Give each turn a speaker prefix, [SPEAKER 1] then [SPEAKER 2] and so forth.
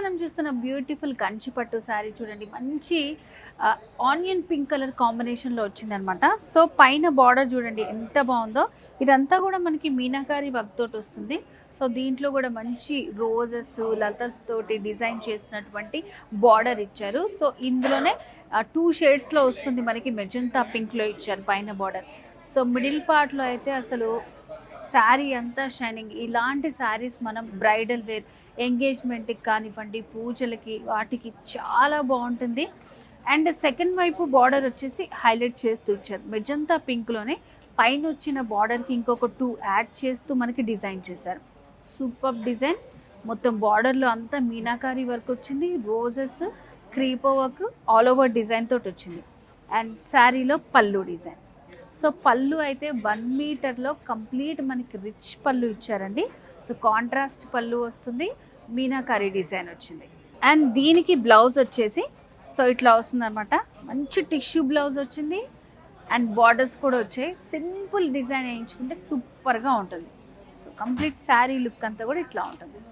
[SPEAKER 1] మనం చూస్తున్న బ్యూటిఫుల్ కంచి పట్టు శారీ చూడండి, మంచి ఆనియన్ పింక్ కలర్ కాంబినేషన్లో వచ్చిందనమాట. సో పైన బార్డర్ చూడండి ఎంత బాగుందో. ఇదంతా కూడా మనకి మీనాకారి వర్క్ తోటి వస్తుంది. సో దీంట్లో కూడా మంచి రోజెస్ లతతోటి డిజైన్ చేసినటువంటి బార్డర్ ఇచ్చారు. సో ఇందులోనే 2 షేడ్స్లో వస్తుంది మనకి. మెజంతా పింక్లో ఇచ్చారు పైన బార్డర్. సో మిడిల్ పార్ట్లో అయితే అసలు శారీ అంతా షైనింగ్. ఇలాంటి శారీస్ మనం బ్రైడల్ వేర్, ఎంగేజ్మెంట్కి కానివ్వండి, పూజలకి వాటికి చాలా బాగుంటుంది. అండ్ సెకండ్ వైపు బార్డర్ వచ్చేసి హైలైట్ చేస్తూ ఇచ్చారు. మెజంతా పింక్లోనే పైన వచ్చిన బార్డర్కి ఇంకొక 2 యాడ్ చేస్తూ మనకి డిజైన్ చేశారు. Super design. మొత్తం బార్డర్లో అంతా మీనాకారి వర్క్ వచ్చింది. Roses, క్రీపో work, all over design తోటి వచ్చింది. అండ్ శారీలో పళ్ళు డిజైన్. సో పళ్ళు అయితే 1 మీటర్లో కంప్లీట్ మనకి రిచ్ పళ్ళు ఇచ్చారండి. సో కాంట్రాస్ట్ పళ్ళు వస్తుంది, మీనాకారి డిజైన్ వచ్చింది. అండ్ దీనికి బ్లౌజ్ వచ్చేసి సో ఇట్లా వస్తుంది అనమాట. మంచి టిష్యూ బ్లౌజ్ వచ్చింది. అండ్ బార్డర్స్ కూడా వచ్చాయి. సింపుల్ డిజైన్ వేయించుకుంటే సూపర్గా ఉంటుంది. సో కంప్లీట్ శారీ లుక్ అంతా కూడా ఇట్లా ఉంటుంది.